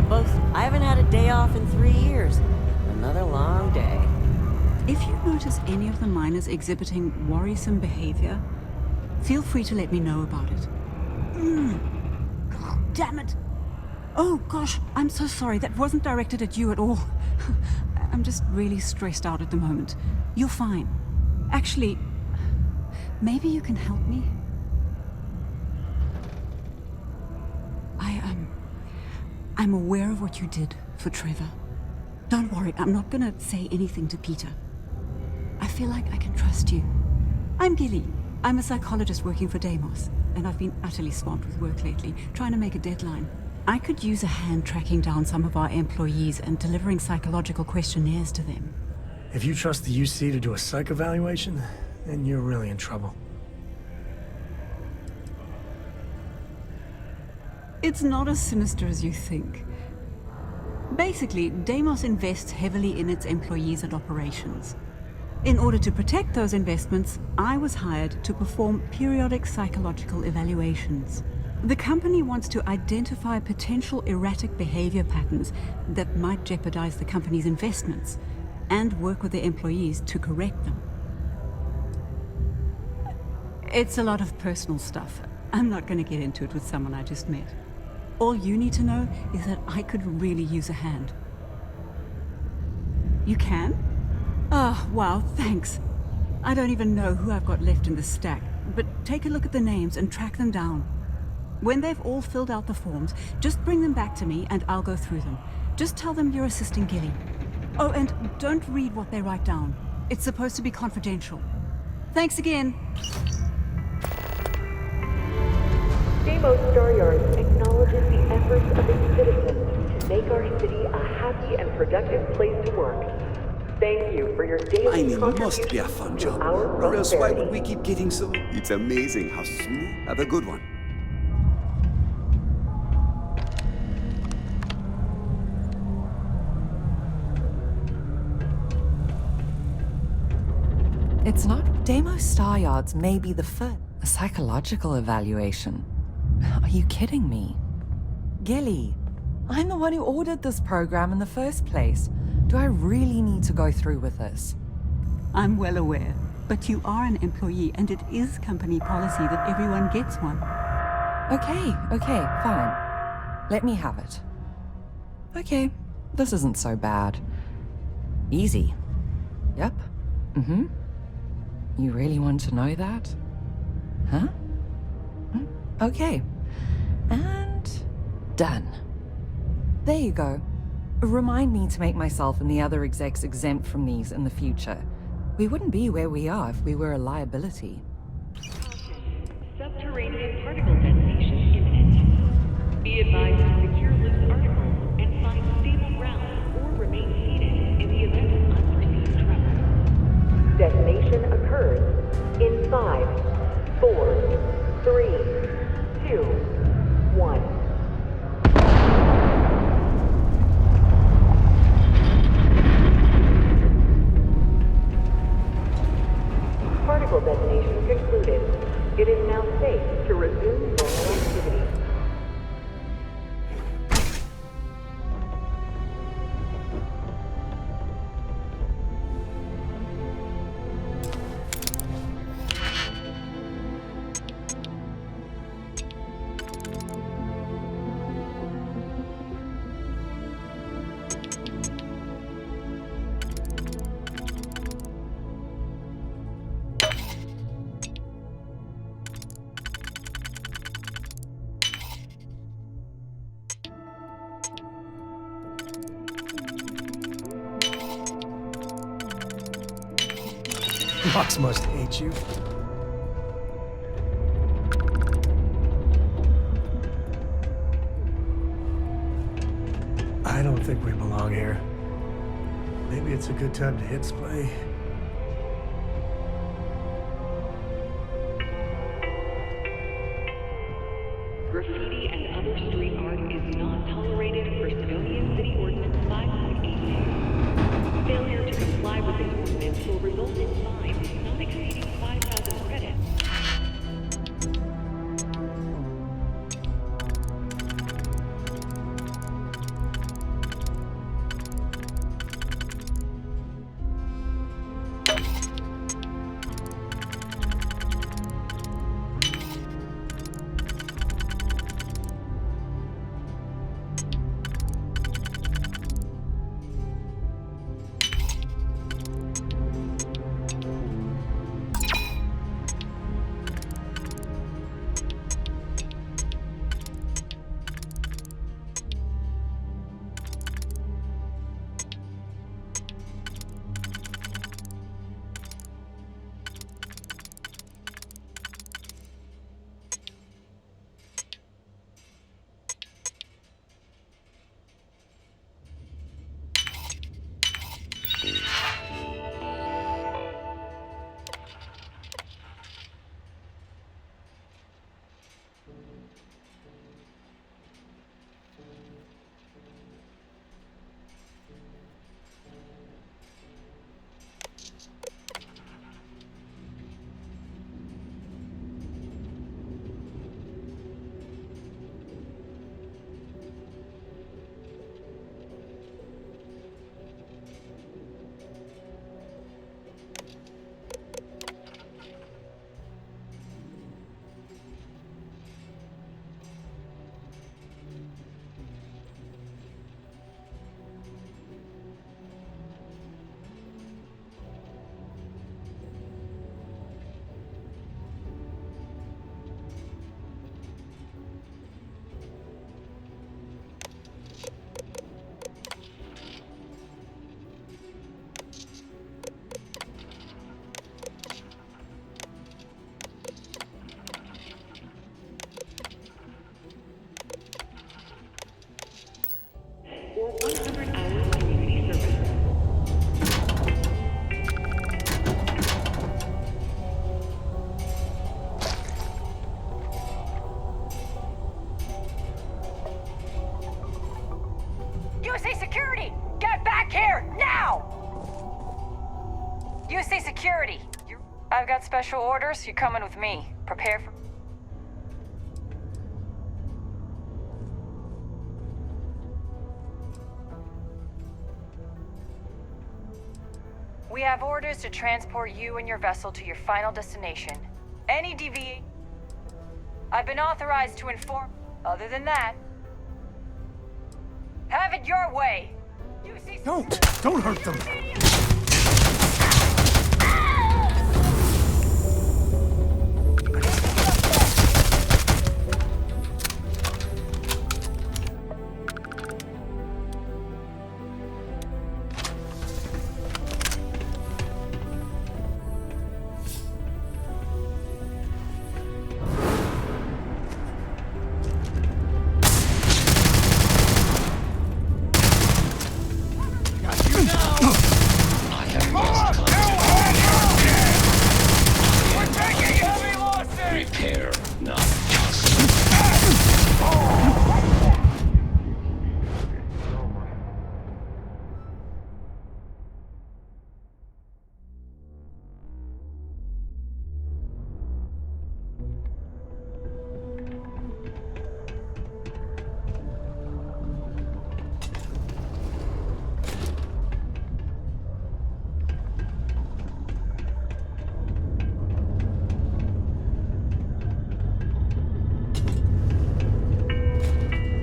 I haven't had a day off in 3 years. Another long day. If you notice any of the miners exhibiting worrisome behavior, feel free to let me know about it. God damn it! Oh gosh, I'm so sorry. That wasn't directed at you at all. I'm just really stressed out at the moment. You're fine. Actually, maybe you can help me? I'm aware of what you did for Trevor. Don't worry, I'm not gonna say anything to Peter. I feel like I can trust you. I'm Gilly. I'm a psychologist working for Deimos, and I've been utterly swamped with work lately, trying to make a deadline. I could use a hand tracking down some of our employees and delivering psychological questionnaires to them. If you trust the UC to do a psych evaluation, then you're really in trouble. It's not as sinister as you think. Basically, Deimos invests heavily in its employees and operations. In order to protect those investments, I was hired to perform periodic psychological evaluations. The company wants to identify potential erratic behavior patterns that might jeopardize the company's investments and work with their employees to correct them. It's a lot of personal stuff. I'm not going to get into it with someone I just met. All you need to know is that I could really use a hand. You can? Oh, wow, thanks. I don't even know who I've got left in the stack, but take a look at the names and track them down. When they've all filled out the forms, just bring them back to me and I'll go through them. Just tell them you're assisting Gilly. Oh, and don't read what they write down. It's supposed to be confidential. Thanks again. Deimos Staryard acknowledges the efforts of its citizens to make our city a happy and productive place to work. Thank you for your daily Mining contribution must be a fun job, to our or else why prosperity. would we keep getting so... It's amazing how smooth... Have a good one. It's not. Deimos Staryards may be the first. A psychological evaluation. Are you kidding me? Gilly, I'm the one who ordered this program in the first place. Do I really need to go through with this? I'm well aware, but you are an employee and it is company policy that everyone gets one. Okay, fine. Let me have it. Okay, this isn't so bad. Easy. Yep. You really want to know that? Huh? Okay. And done. There you go. Remind me to make myself and the other execs exempt from these in the future. We wouldn't be where we are if we were a liability. Subterranean particle detonation imminent. Be advised to secure loose articles and find stable ground or remain seated in the event of unforeseen trouble. Detonation occurs in 5, 4, 3, 2, 1. Particle detonation concluded. It is now safe to resume normal activity. Lux must hate you. I don't think we belong here. Maybe it's a good time to hit Splay. Graffiti and other street art is not tolerated per Cydonia City Ordinance 5.82. Failure to comply with this ordinance will result in fines not exceeding 5,000 credits. I've got special orders. You're coming with me. Prepare for... We have orders to transport you and your vessel to your final destination. Any deviation... I've been authorized to inform... Other than that... Have it your way! Don't hurt them!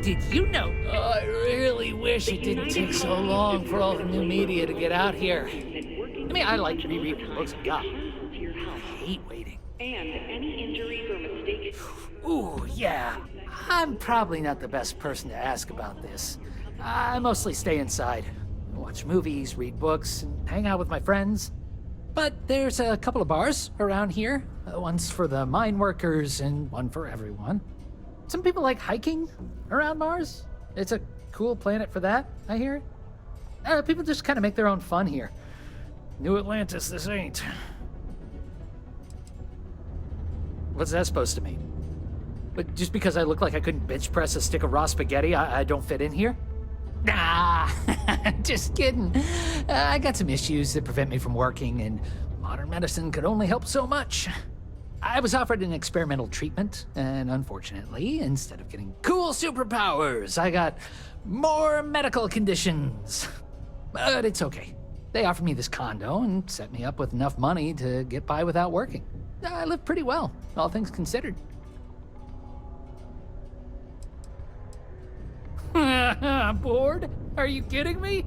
Did you know? I really wish it didn't take so long for all the new media to get out here. I mean, I like rereading the books I got. I hate waiting. And any injuries or mistakes. Ooh, yeah. I'm probably not the best person to ask about this. I mostly stay inside, watch movies, read books, and hang out with my friends. But there's a couple of bars around here. One's for the mine workers and one for everyone. Some people like hiking around Mars. It's a cool planet for that, I hear. People just kind of make their own fun here. New Atlantis, this ain't. What's that supposed to mean? But just because I look like I couldn't bench press a stick of raw spaghetti, I don't fit in here? Nah, just kidding. I got some issues that prevent me from working, and modern medicine could only help so much. I was offered an experimental treatment, and unfortunately, instead of getting cool superpowers, I got more medical conditions. But it's okay. They offered me this condo and set me up with enough money to get by without working. I live pretty well, all things considered. Bored? Are you kidding me?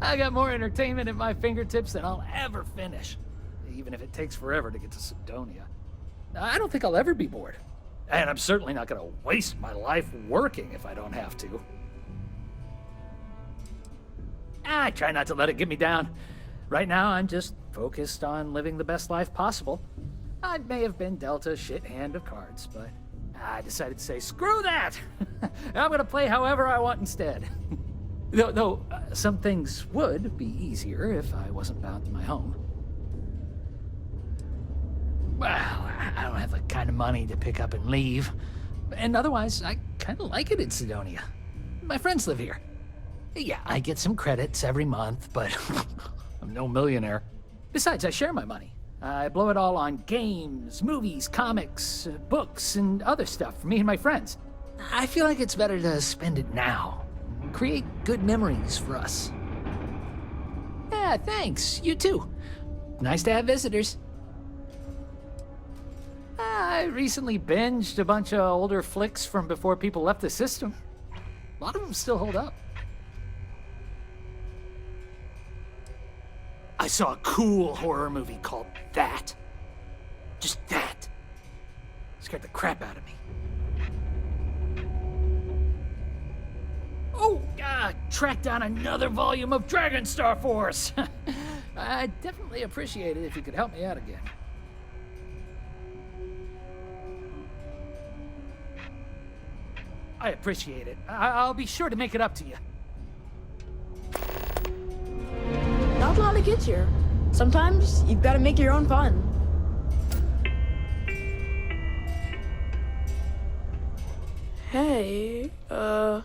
I got more entertainment at my fingertips than I'll ever finish. Even if it takes forever to get to Cydonia. I don't think I'll ever be bored. And I'm certainly not gonna waste my life working if I don't have to. I try not to let it get me down. Right now, I'm just focused on living the best life possible. I may have been dealt a shit hand of cards, but I decided to say, screw that! I'm gonna play however I want instead. Though some things would be easier if I wasn't bound to my home. Well, I don't have the kind of money to pick up and leave. And otherwise, I kind of like it in Sidonia. My friends live here. Yeah, I get some credits every month, but I'm no millionaire. Besides, I share my money. I blow it all on games, movies, comics, books, and other stuff for me and my friends. I feel like it's better to spend it now. Create good memories for us. Yeah, thanks. You too. Nice to have visitors. I recently binged a bunch of older flicks from before people left the system. A lot of them still hold up. I saw a cool horror movie called That. Just that. Scared the crap out of me. Oh, tracked down another volume of Dragon Star Force. I'd definitely appreciate it if you could help me out again. I appreciate it. I'll be sure to make it up to you. Not a lot of kids here. Sometimes you've got to make your own fun. Hey, who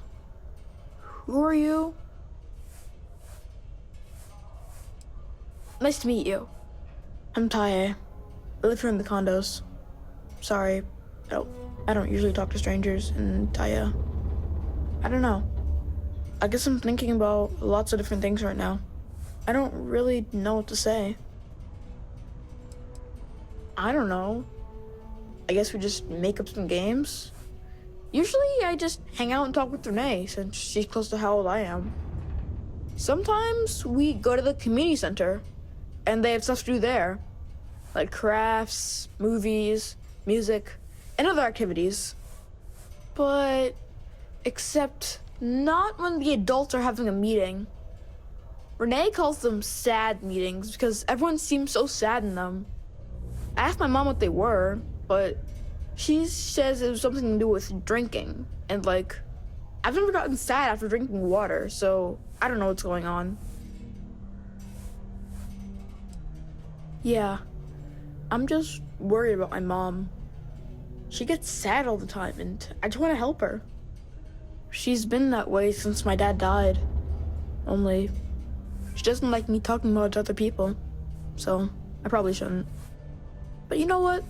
are you? Nice to meet you. I'm Taye. I live here in the condos. Sorry, I don't usually talk to strangers, and Taye, I don't know. I guess I'm thinking about lots of different things right now. I don't really know what to say. I don't know. I guess we just make up some games. Usually I just hang out and talk with Renee since she's close to how old I am. Sometimes we go to the community center and they have stuff to do there, like crafts, movies, music, and other activities. But except not when the adults are having a meeting. Renee calls them sad meetings because everyone seems so sad in them. I asked my mom what they were, but she says it was something to do with drinking. And like, I've never gotten sad after drinking water, so I don't know what's going on. Yeah, I'm just worried about my mom. She gets sad all the time, and I just want to help her. She's been that way since my dad died. Only, she doesn't like me talking about it to other people, so I probably shouldn't. But you know what?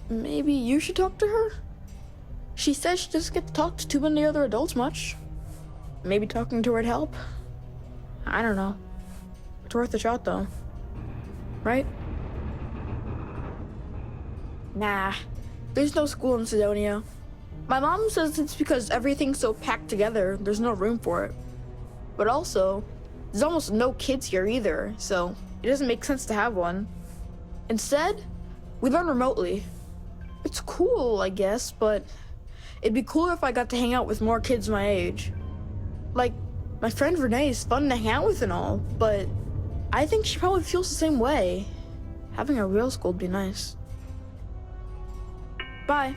Maybe you should talk to her? She says she doesn't get to talk to too many other adults much. Maybe talking to her would help. I don't know. It's worth a shot though. Right? Nah, there's no school in Cydonia. My mom says it's because everything's so packed together, there's no room for it. But also, there's almost no kids here either, so it doesn't make sense to have one. Instead, we learn remotely. It's cool, I guess, but it'd be cooler if I got to hang out with more kids my age. Like, my friend Renee is fun to hang out with and all, but I think she probably feels the same way. Having a real school would be nice. Bye.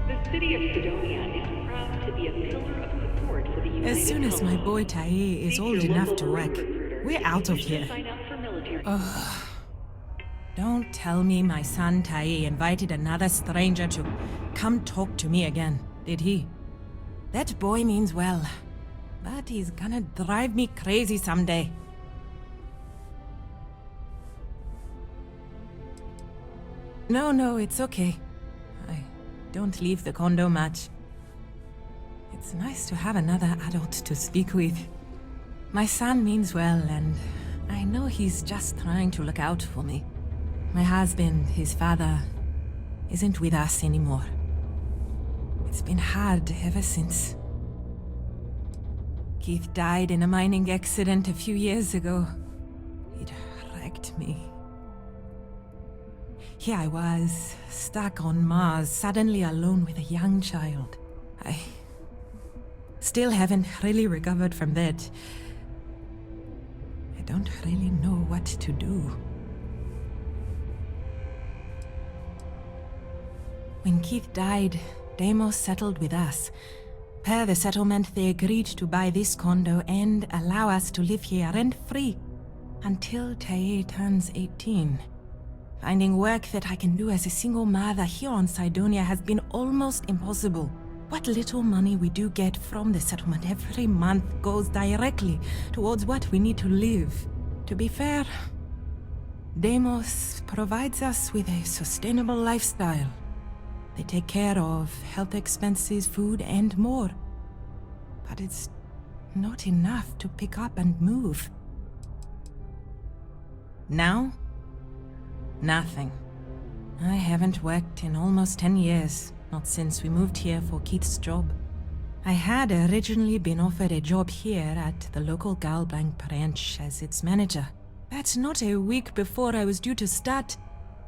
The city of Cydonia is proud to be a pillar of support for the United As soon as my boy Taye is old enough to work, we're out of here. Ugh. Don't tell me my son Taye invited another stranger to come talk to me again, did he? That boy means well, but he's gonna drive me crazy someday. No, it's okay. I don't leave the condo much. It's nice to have another adult to speak with. My son means well, and I know he's just trying to look out for me. My husband, his father, isn't with us anymore. It's been hard ever since. Keith died in a mining accident a few years ago. It wrecked me. Here I was, stuck on Mars, suddenly alone with a young child. I still haven't really recovered from that. I don't really know what to do. When Keith died, Deimos settled with us. Per the settlement, they agreed to buy this condo and allow us to live here rent-free until Taye turns 18. Finding work that I can do as a single mother here on Cydonia has been almost impossible. What little money we do get from the settlement every month goes directly towards what we need to live. To be fair, Deimos provides us with a sustainable lifestyle. They take care of health expenses, food, and more. But it's not enough to pick up and move. Now, nothing. I haven't worked in almost 10 years, not since we moved here for Keith's job. I had originally been offered a job here at the local Galbank branch as its manager. But not a week before I was due to start,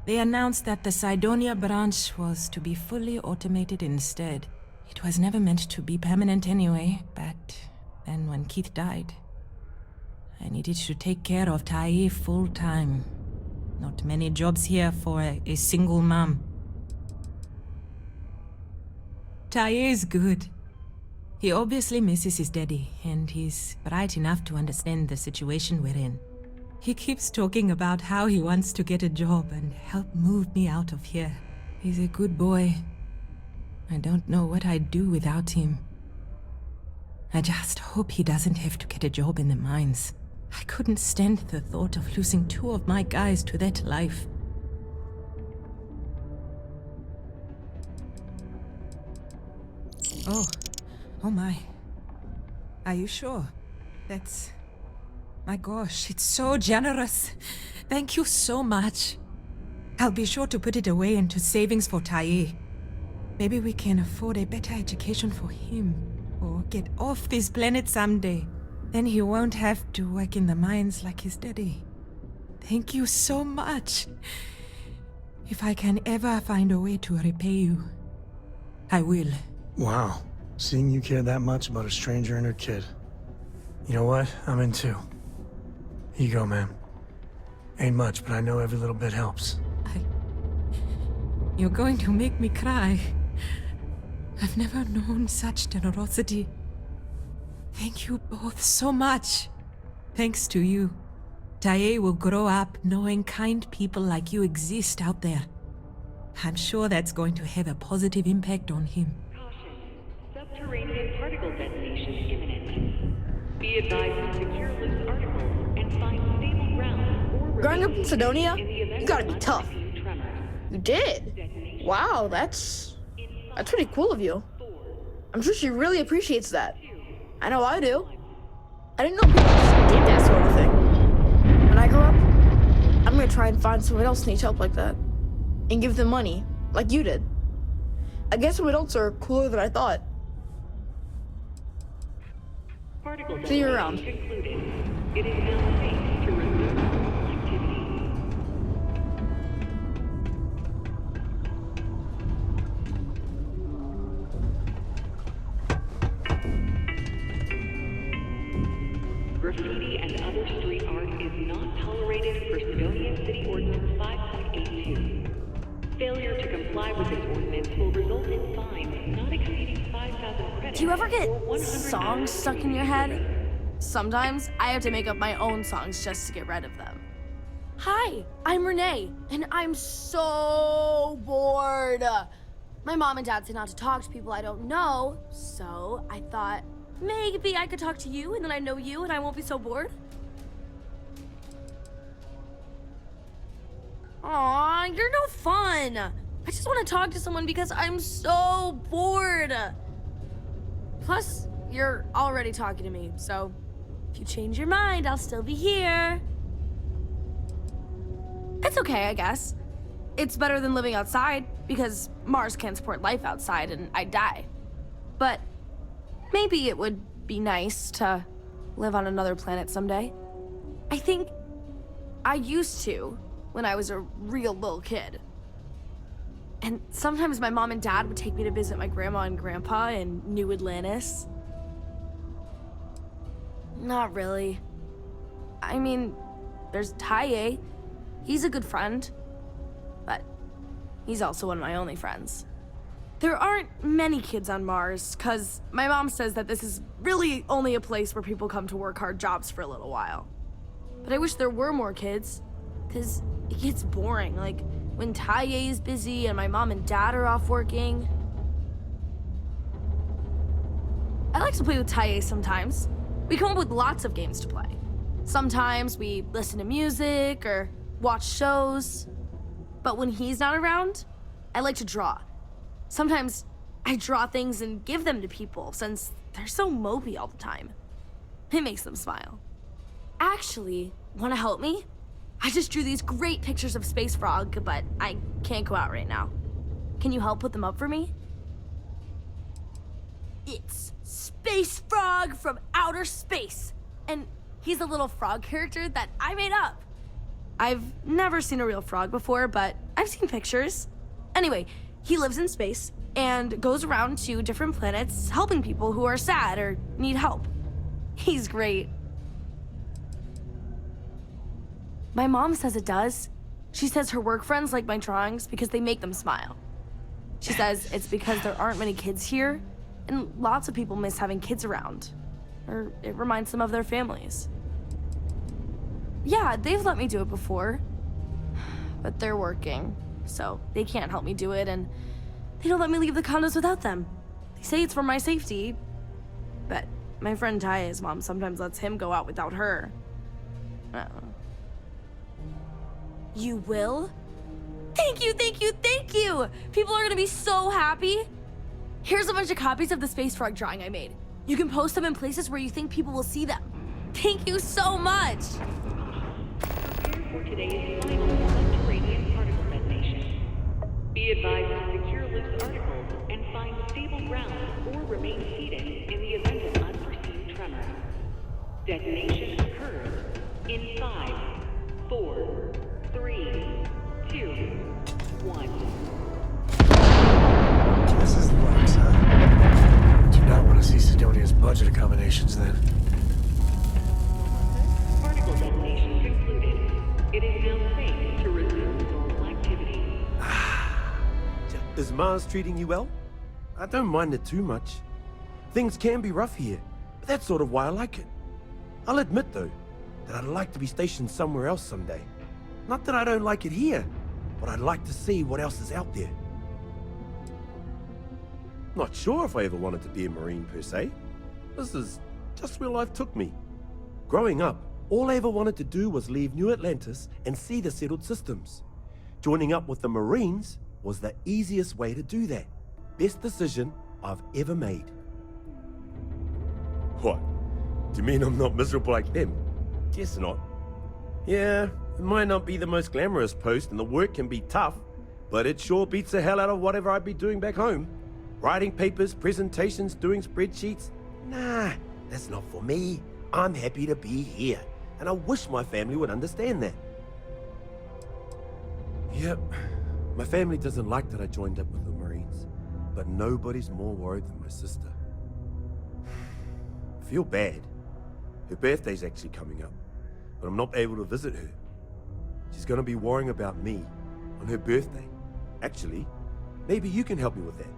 they announced that the Cydonia branch was to be fully automated instead. It was never meant to be permanent anyway, but then when Keith died, I needed to take care of Taye full-time. Not many jobs here for a single mom. Taye is good. He obviously misses his daddy, and he's bright enough to understand the situation we're in. He keeps talking about how he wants to get a job and help move me out of here. He's a good boy. I don't know what I'd do without him. I just hope he doesn't have to get a job in the mines. I couldn't stand the thought of losing 2 of my guys to that life. Oh my. Are you sure? That's... My gosh, it's so generous. Thank you so much. I'll be sure to put it away into savings for Taye. Maybe we can afford a better education for him, or get off this planet someday. Then he won't have to work in the mines like his daddy. Thank you so much. If I can ever find a way to repay you, I will. Wow. Seeing you care that much about a stranger and her kid. You know what? I'm in too. Here you go, man. Ain't much, but I know every little bit helps. You're going to make me cry. I've never known such generosity. Thank you both so much. Thanks to you, Taye will grow up knowing kind people like you exist out there. I'm sure that's going to have a positive impact on him. Caution. Subterranean particle detonation imminent. Be advised to secure loose articles and find stable ground or Growing up in remain Sidonia, in the event you gotta be of tough. unforeseen tremors. You did? Wow, that's pretty cool of you. I'm sure she really appreciates that. I know I do. I didn't know people just did that sort of thing. When I grow up, I'm gonna try and find someone else needs help like that. And give them money, like you did. I guess some adults are cooler than I thought. Particle See you around. detonation concluded. It is now safe to resume activity. Graffiti and other street art is not tolerated per Cydonia City Ordinance 5.82. Failure to comply with this ordinance will result in fines not exceeding 5,000 credits. Do you ever get or 100 songs stuck in your head? Sometimes I have to make up my own songs just to get rid of them. Hi, I'm Renee, and I'm so bored. My mom and dad say not to talk to people I don't know, so I thought maybe I could talk to you and then I know you and I won't be so bored. Aw, you're no fun. I just want to talk to someone because I'm so bored. Plus, you're already talking to me, so if you change your mind, I'll still be here. It's okay, I guess. It's better than living outside, because Mars can't support life outside and I'd die. But maybe it would be nice to live on another planet someday. I think I used to when I was a real little kid. And sometimes my mom and dad would take me to visit my grandma and grandpa in New Atlantis. Not really. I mean, there's Taye. He's a good friend, but he's also one of my only friends. There aren't many kids on Mars, because my mom says that this is really only a place where people come to work hard jobs for a little while. But I wish there were more kids, because it gets boring, like when Taye is busy and my mom and dad are off working. I like to play with Taye sometimes. We come up with lots of games to play. Sometimes we listen to music or watch shows. But when he's not around, I like to draw. Sometimes I draw things and give them to people since they're so mopey all the time. It makes them smile. Actually, want to help me? I just drew these great pictures of Space Frog, but I can't go out right now. Can you help put them up for me? It's Space Frog from outer space. And he's a little frog character that I made up. I've never seen a real frog before, but I've seen pictures. Anyway, he lives in space and goes around to different planets helping people who are sad or need help. He's great. My mom says it does. She says her work friends like my drawings because they make them smile. She says it's because there aren't many kids here, and lots of people miss having kids around. Or it reminds them of their families. Yeah, they've let me do it before. But they're working, so they can't help me do it, and they don't let me leave the condos without them. They say it's for my safety, but my friend Taye's mom sometimes lets him go out without her. You will? Thank you, thank you, thank you! People are gonna be so happy. Here's a bunch of copies of the space frog drawing I made. You can post them in places where you think people will see them. Thank you so much! Prepare for today's final subterranean particle detonation. Be advised to secure loose articles and find stable ground or remain seated in the event of unforeseen tremor. Detonation occurs in 5, 4, 3, 2, 1. This is the works, huh? Do not want to see Cydonia's budget accommodations then. Particle detonation concluded. It is now safe to resume normal activity. Is Mars treating you well? I don't mind it too much. Things can be rough here, but that's sort of why I like it. I'll admit, though, that I'd like to be stationed somewhere else someday. Not that I don't like it here, but I'd like to see what else is out there. Not sure if I ever wanted to be a Marine per se. This is just where life took me. Growing up, all I ever wanted to do was leave New Atlantis and see the settled systems. Joining up with the Marines was the easiest way to do that. Best decision I've ever made. What? Do you mean I'm not miserable like them? Guess not. Yeah, it might not be the most glamorous post and the work can be tough, but it sure beats the hell out of whatever I'd be doing back home. Writing papers, presentations, doing spreadsheets. Nah, that's not for me. I'm happy to be here, and I wish my family would understand that. Yep, my family doesn't like that I joined up with the Marines, but nobody's more worried than my sister. I feel bad. Her birthday's actually coming up, but I'm not able to visit her. She's gonna be worrying about me on her birthday. Actually, maybe you can help me with that.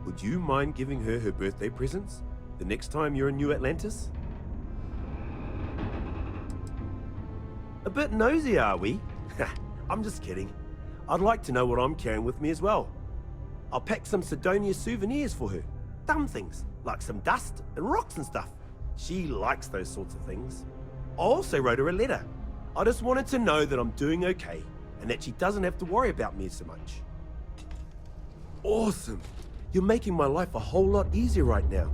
Would you mind giving her her birthday presents the next time you're in New Atlantis? A bit nosy, are we? I'm just kidding. I'd like to know what I'm carrying with me as well. I'll pack some Cydonia souvenirs for her. Dumb things, like some dust and rocks and stuff. She likes those sorts of things. I also wrote her a letter. I just wanted to know that I'm doing okay and that she doesn't have to worry about me so much. Awesome. You're making my life a whole lot easier right now.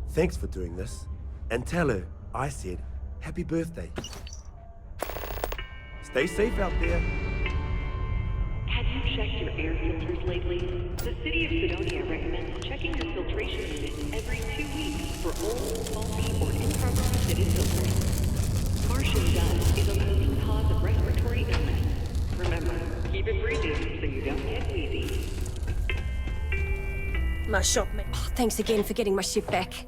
Thanks for doing this. And tell her I said happy birthday. Stay safe out there. Have you checked your air filters lately? The city of Cydonia recommends checking your filtration units every 2 weeks for old, faulty, or incomprehensible filtering. Martian dust is a potent cause of respiratory illness. Remember, keep it breathing so you don't get wheezy. My shopmate. Oh, thanks again for getting my ship back.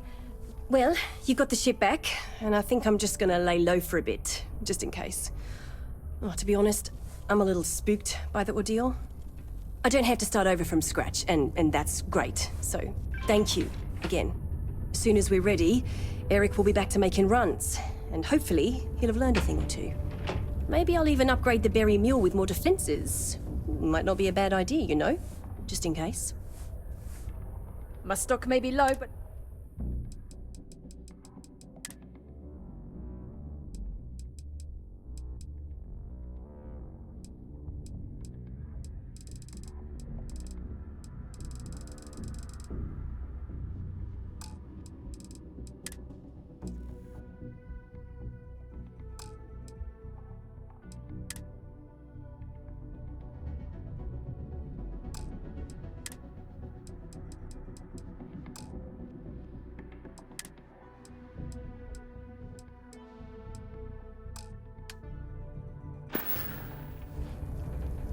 Well, you got the ship back, and I think I'm just gonna lay low for a bit, just in case. Oh, to be honest, I'm a little spooked by the ordeal. I don't have to start over from scratch, and that's great. So, thank you, again. As soon as we're ready, Eric will be back to making runs, and hopefully, he'll have learned a thing or two. Maybe I'll even upgrade the berry mule with more defenses. Might not be a bad idea, you know? Just in case. My stock may be low, but...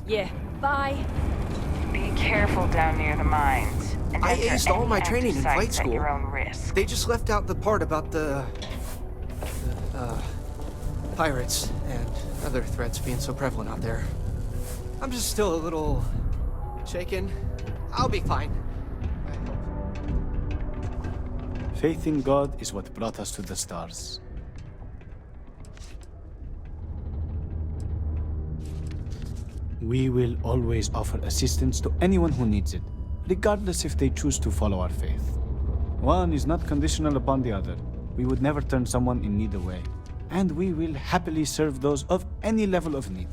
Yeah, bye. Be careful down near the mines. And I aced all my training in flight at school. your own risk. They just left out the part about the pirates and other threats being so prevalent out there. I'm just still a little shaken. I'll be fine. Faith in God is what brought us to the stars. We will always offer assistance to anyone who needs it, regardless if they choose to follow our faith. One is not conditional upon the other. We would never turn someone in need away. and we will happily serve those of any level of need.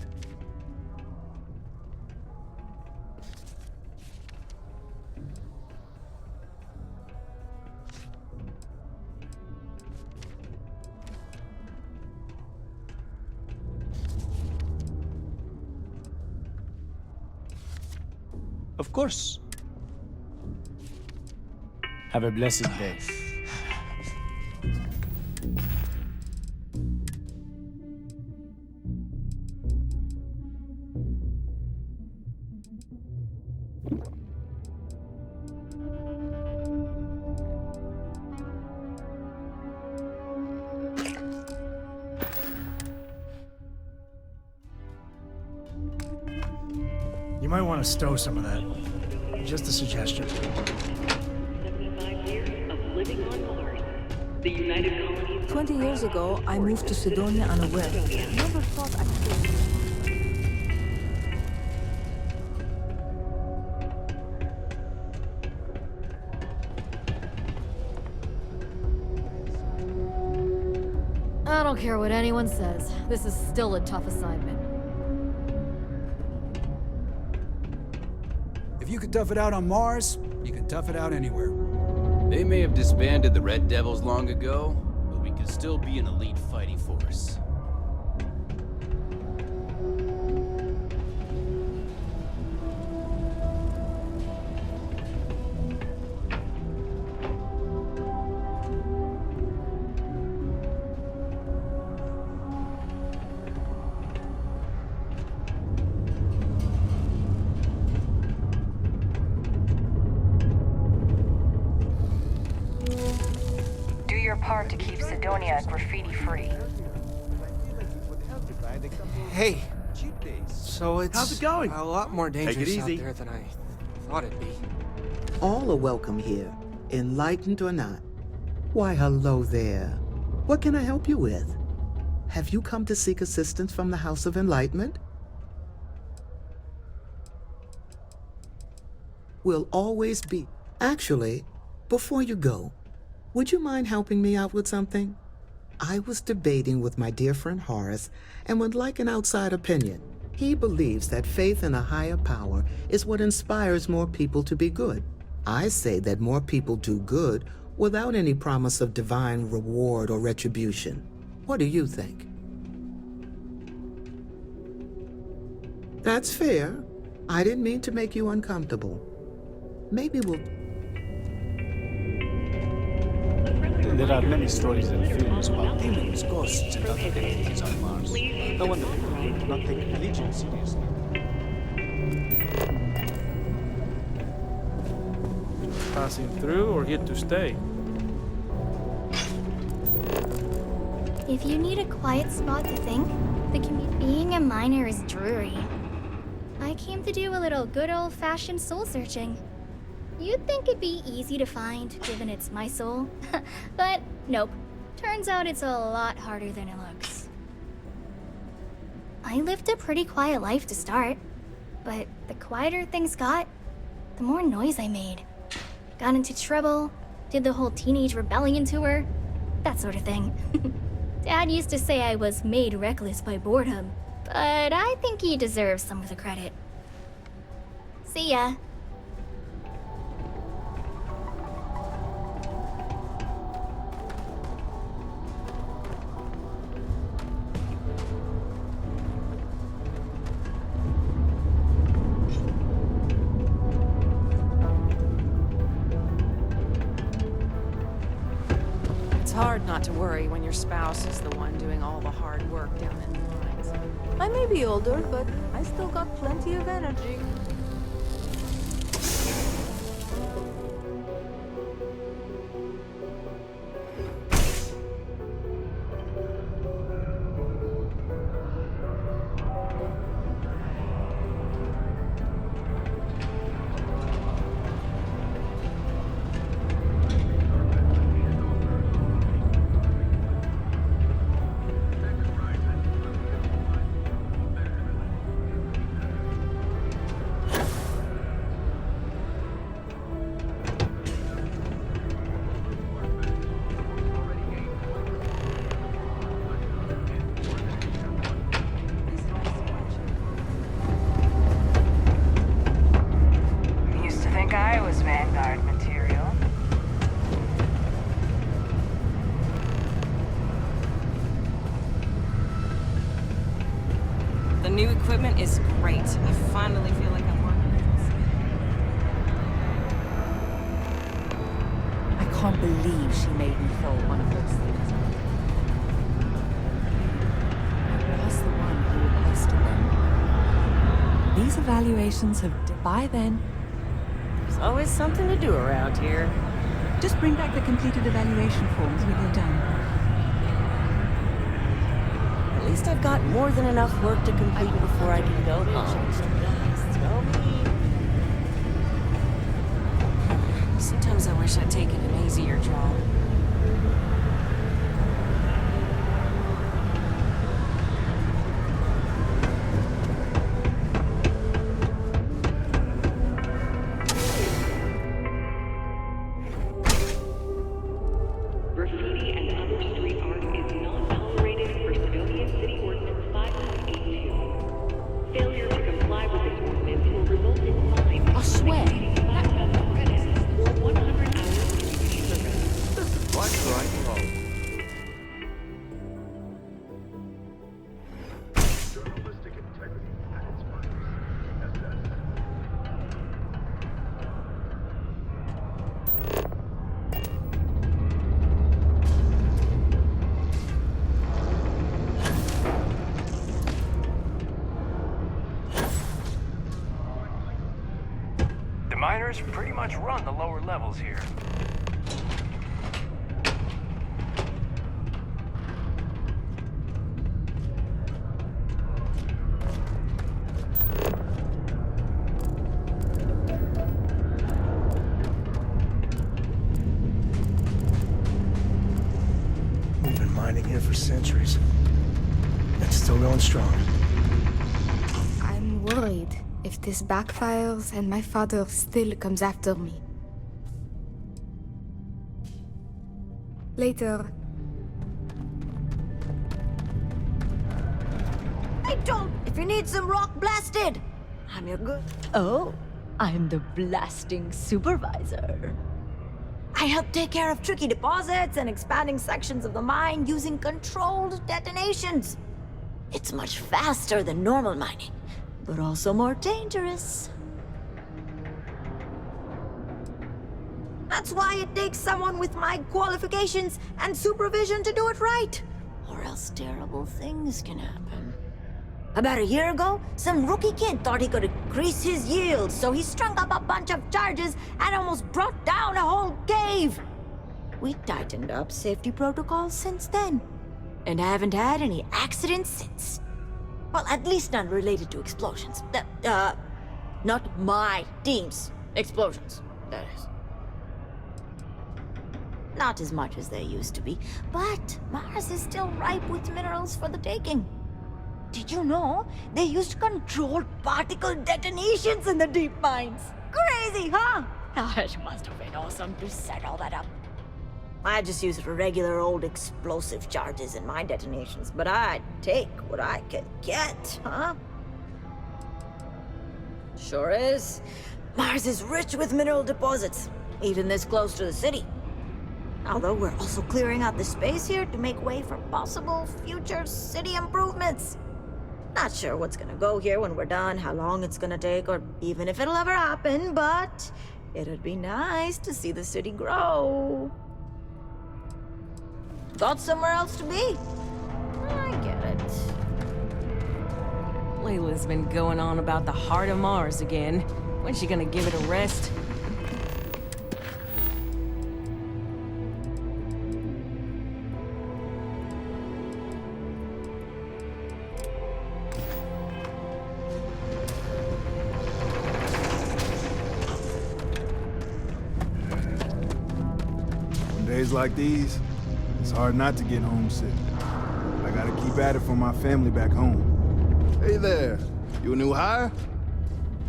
Of course. Have a blessed day. You might want to stow some of that. Just a suggestion. 75 years of living on Mars. The United Colonies. 20 years ago, I moved to Cydonia unaware. Never thought I'd I don't care what anyone says. This is still a tough assignment. If you could tough it out on Mars, you can tough it out anywhere. They may have disbanded the Red Devils long ago, but we could still be an elite fighting force. Part to keep Cydonia graffiti-free. Hey, so it's How's it going? a lot more Take it dangerous easy. out there than I thought it'd be. All are welcome here, enlightened or not. Why, hello there. What can I help you with? Have you come to seek assistance from the House of Enlightenment? We'll always be... Actually, before you go, would you mind helping me out with something? I was debating with my dear friend Horace and would like an outside opinion. He believes that faith in a higher power is what inspires more people to be good. I say that more people do good without any promise of divine reward or retribution. What do you think? That's fair. I didn't mean to make you uncomfortable. Maybe we'll... There are many stories and films about demons, ghosts, and other entities on Mars. No wonder people do not take religion seriously. Passing through or here to stay? If you need a quiet spot to think, being a miner is dreary. I came to do a little good old-fashioned soul searching. You'd think it'd be easy to find, given it's my soul. But nope. Turns out it's a lot harder than it looks. I lived a pretty quiet life to start. But the quieter things got, the more noise I made. Got into trouble, did the whole teenage rebellion tour, that sort of thing. Dad used to say I was made reckless by boredom, but I think he deserves some of the credit. See ya. It's hard not to worry when your spouse is the one doing all the hard work down in the mines. I may be older, but I still got plenty of energy. equipment is great. I finally feel like I'm working. I can't believe she made me fill one of those things. I was the one who requested them. These evaluations have... By then, There's always something to do around here. Just bring back the completed evaluation forms when you're done. At least I've got more than enough work to complete before I can go home. Tell me. Sometimes I wish I'd taken an easier job. Graffiti and other street art is not tolerated per Cydonia City Ordinance 5.82. Failure to comply with this ordinance will result in fines. I swear. Credits or 100 hours community service. This is like the right call. Journalistic integrity at its finest. SS. The miners pretty much run the lower levels here. We've been mining here for centuries. It's still going strong. I'm worried if this backfires and my father still comes after me. Later. Hey, don't! If you need some rock blasted, I'm your good. Oh, I'm the blasting supervisor. I help take care of tricky deposits and expanding sections of the mine using controlled detonations. It's much faster than normal mining, but also more dangerous. That's why it takes someone with my qualifications and supervision to do it right, or else terrible things can happen. About a year ago, some rookie kid thought he could increase his yield, so he strung up a bunch of charges and almost brought down a whole cave. We tightened up safety protocols since then, and haven't had any accidents since. Well, at least none related to explosions. Not my team's explosions, that is. Not as much as they used to be, but Mars is still ripe with minerals for the taking. Did you know they used controlled particle detonations in the deep mines? Crazy, huh? It must have been awesome to set all that up. I just use regular old explosive charges in my detonations, but I take what I can get, huh? Sure is. Mars is rich with mineral deposits, even this close to the city. Although we're also clearing out the space here to make way for possible future city improvements. Not sure what's gonna go here when we're done, how long it's gonna take, or even if it'll ever happen, but it'd be nice to see the city grow. Got somewhere else to be? I get it. Layla's been going on about the heart of Mars again. When's she gonna give it a rest? On days like these, it's hard not to get homesick. I gotta keep at it for my family back home. Hey there, you a new hire?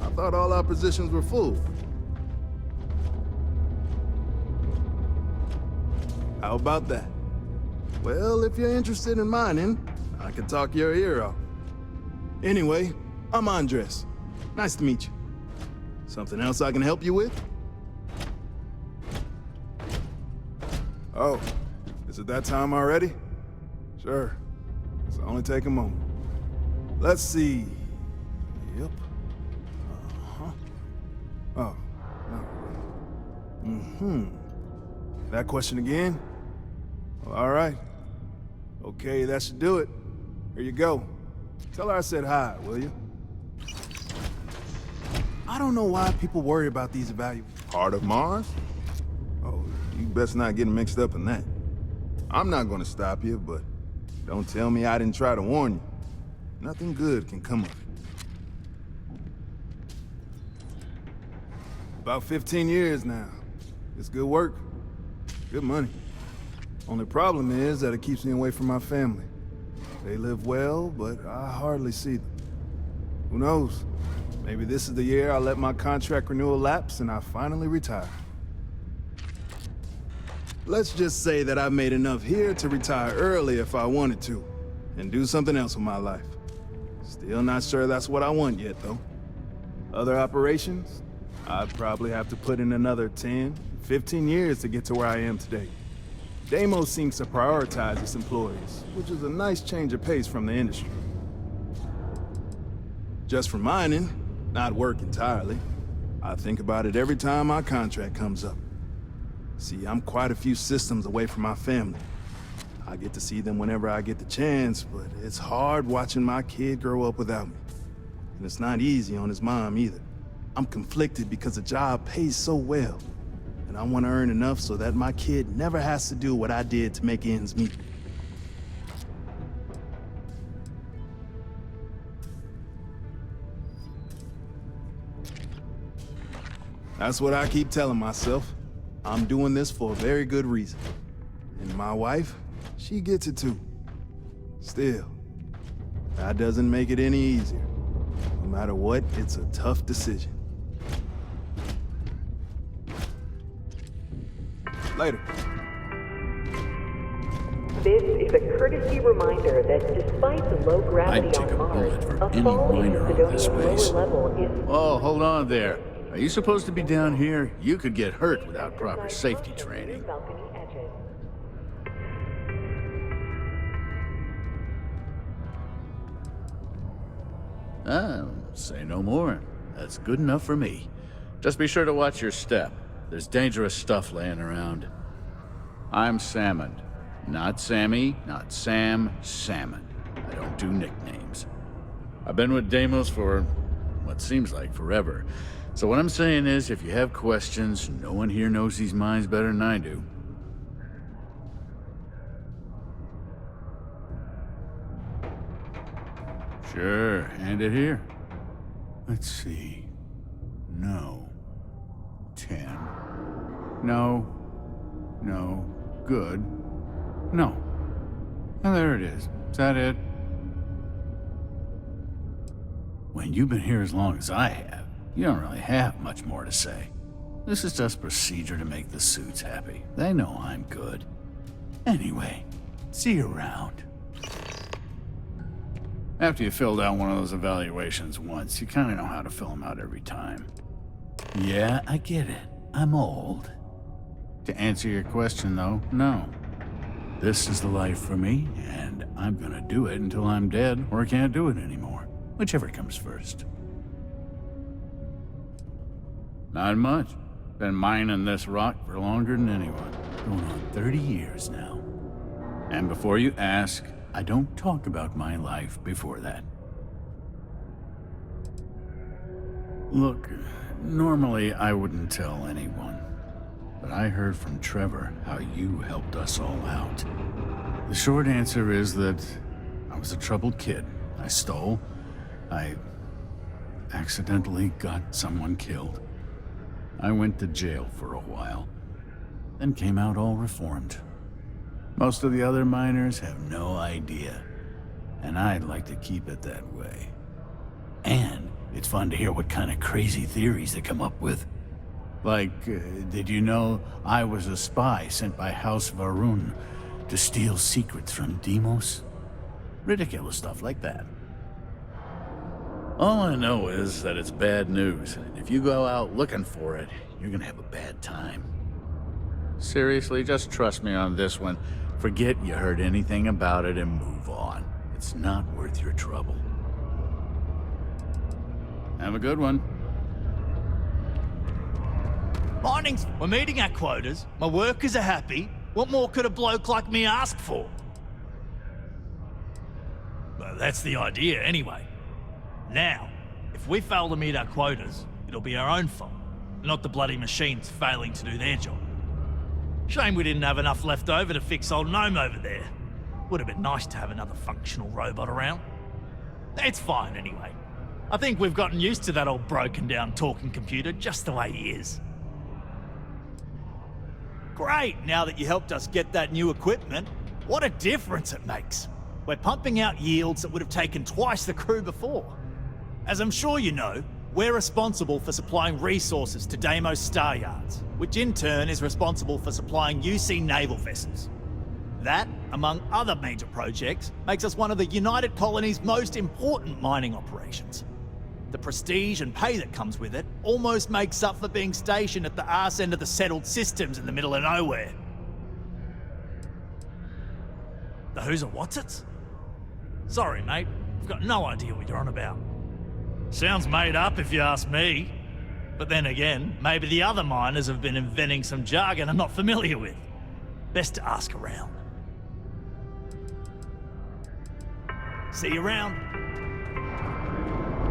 I thought all our positions were full. How about that? Well, if you're interested in mining, I can talk your ear off. Anyway, I'm Andres. Nice to meet you. Something else I can help you with? Oh, is it that time already? Sure. It'll only take a moment. Let's see. Yep. Oh, no. That question again? Well, all right. Okay, that should do it. Here you go. Tell her I said hi, will you? I don't know why people worry about these evaluations. Heart of Mars? Oh, you best not get mixed up in that. I'm not gonna stop you, but don't tell me I didn't try to warn you. Nothing good can come of it. About 15 years now. It's good work. Good money. Only problem is that it keeps me away from my family. They live well, but I hardly see them. Who knows? Maybe this is the year I let my contract renewal lapse and I finally retire. Let's just say that I've made enough here to retire early if I wanted to, and do something else with my life. Still not sure that's what I want yet, though. Other operations? I'd probably have to put in another 10, 15 years to get to where I am today. Deimos seems to prioritize its employees, which is a nice change of pace from the industry. Just for mining, not work entirely. I think about it every time my contract comes up. See, I'm quite a few systems away from my family. I get to see them whenever I get the chance, but it's hard watching my kid grow up without me. And it's not easy on his mom either. I'm conflicted because the job pays so well, and I want to earn enough so that my kid never has to do what I did to make ends meet. That's what I keep telling myself. I'm doing this for a very good reason. And my wife, she gets it too. Still, that doesn't make it any easier. No matter what, it's a tough decision. Later. This is a courtesy reminder that despite the low gravity on Mars, a fall in Cydonia's lower level is... Oh, hold on there. Are you supposed to be down here? You could get hurt without proper safety training. Say no more. That's good enough for me. Just be sure to watch your step. There's dangerous stuff laying around. I'm Samund. Not Sammy, not Sam, Samund. I don't do nicknames. I've been with Deimos for what seems like forever. So what I'm saying is, if you have questions, no one here knows these mines better than I do. Sure, hand it here. Let's see. No. 10. No. No. Good. No. And there it is. Is that it? When you've been here as long as I have, you don't really have much more to say. This is just procedure to make the suits happy. They know I'm good. Anyway, see you around. After you filled out one of those evaluations once, you kind of know how to fill them out every time. Yeah, I get it. I'm old. To answer your question, though, no. This is the life for me, and I'm gonna do it until I'm dead or can't do it anymore. Whichever comes first. Not much. Been mining this rock for longer than anyone. Going on 30 years now. And before you ask, I don't talk about my life before that. Look, normally I wouldn't tell anyone. But I heard from Trevor how you helped us all out. The short answer is that I was a troubled kid. I stole. I accidentally got someone killed. I went to jail for a while, then came out all reformed. Most of the other miners have no idea, and I'd like to keep it that way. And it's fun to hear what kind of crazy theories they come up with. Like, did you know I was a spy sent by House Varun to steal secrets from Deimos? Ridiculous stuff like that. All I know is that it's bad news, and if you go out looking for it, you're gonna have a bad time. Seriously, just trust me on this one. Forget you heard anything about it and move on. It's not worth your trouble. Have a good one. Mining's... We're meeting our quotas. My workers are happy. What more could a bloke like me ask for? Well, that's the idea, anyway. Now, if we fail to meet our quotas, it'll be our own fault, not the bloody machines failing to do their job. Shame we didn't have enough left over to fix old Gnome over there. Would have been nice to have another functional robot around. It's fine, anyway. I think we've gotten used to that old broken-down talking computer just the way he is. Great, now that you helped us get that new equipment. What a difference it makes. We're pumping out yields that would have taken twice the crew before. As I'm sure you know, we're responsible for supplying resources to Deimos Star Yards, which in turn is responsible for supplying UC naval vessels. That, among other major projects, makes us one of the United Colony's most important mining operations. The prestige and pay that comes with it almost makes up for being stationed at the arse end of the settled systems in the middle of nowhere. The who's and what's it's? Sorry, mate. I've got no idea what you're on about. Sounds made up if you ask me. But then again, maybe the other miners have been inventing some jargon I'm not familiar with. Best to ask around. See you around.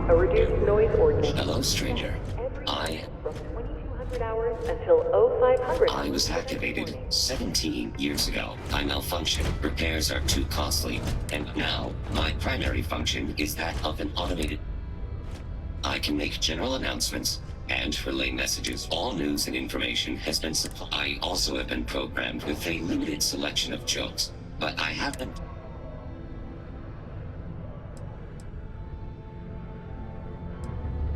A reduced noise ordinance. Hello, stranger. From 2200 hours until 0500. I was activated 17 years ago. I malfunctioned. Repairs are too costly. And now, my primary function is that of an automated... I can make general announcements and relay messages. All news and information has been supplied. I also have been programmed with a limited selection of jokes, but I haven't...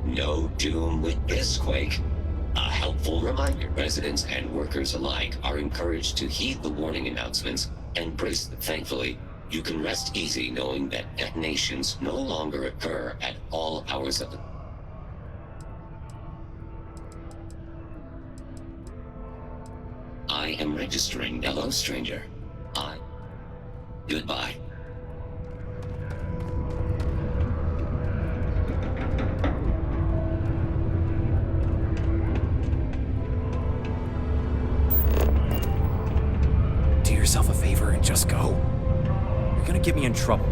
No doom with this quake. A helpful reminder. Residents and workers alike are encouraged to heed the warning announcements and brace them. Thankfully, you can rest easy knowing that detonations no longer occur at all hours of the... I am registering. Hello, stranger. Goodbye. Do yourself a favor and just go. You're gonna get me in trouble.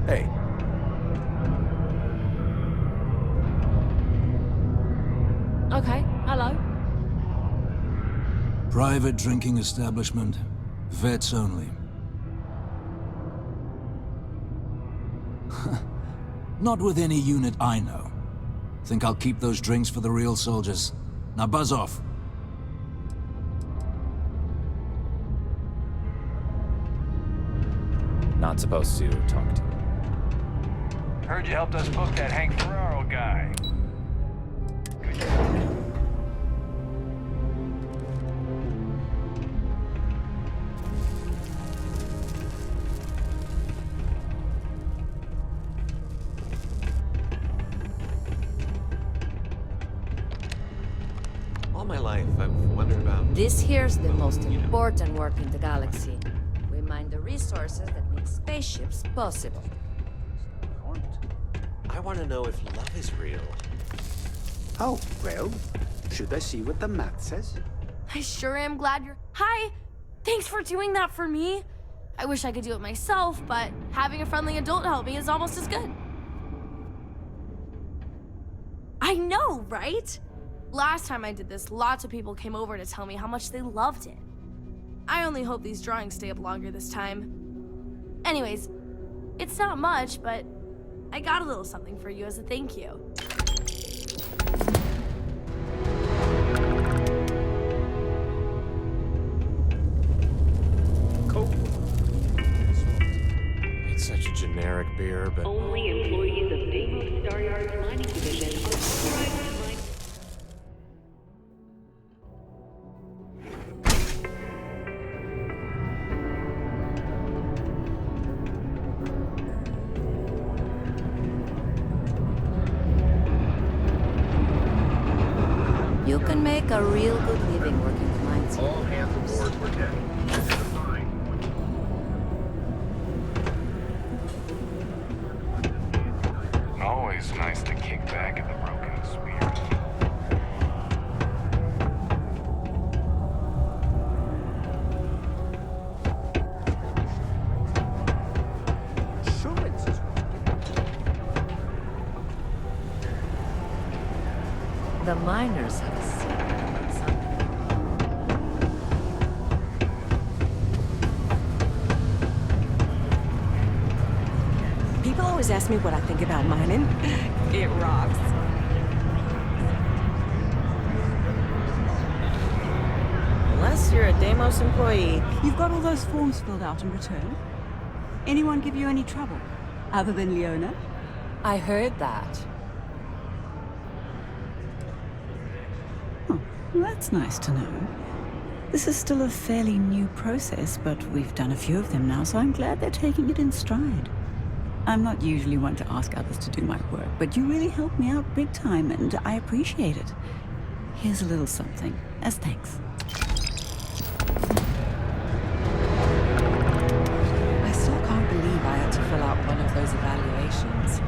Hey. Okay, hello. Private drinking establishment. Vets only. Not with any unit I know. Think I'll keep those drinks for the real soldiers. Now buzz off. Not supposed to talk to. Heard you helped us book that Hank Ferraro guy. Good job. All my life, I've wondered about... This here's the most important work in the galaxy. We mine the resources that make spaceships possible. I want to know if love is real. Oh, well, should I see what the math says? I sure am glad you're... Hi! Thanks for doing that for me. I wish I could do it myself, but having a friendly adult help me is almost as good. I know, right? Last time I did this, lots of people came over to tell me how much they loved it. I only hope these drawings stay up longer this time. Anyways, it's not much, but I got a little something for you as a thank you. Cool. It's such a generic beer, but... Only employees of Deimos Star Yard's mining division are authorized to mine. You can make a real good living working the mines. All hands aboard, we're dead. always nice to kick back at the broken spirit. Insurance is The miners have a secret. People always ask me what I think about mining. It rocks. Unless you're a Deimos employee. You've got all those forms filled out in return? Anyone give you any trouble? Other than Leona? I heard that. Oh, well, that's nice to know. This is still a fairly new process, but we've done a few of them now, so I'm glad they're taking it in stride. I'm not usually one to ask others to do my work, but you really helped me out big time, and I appreciate it. Here's a little something, as thanks. I still can't believe I had to fill out one of those evaluations.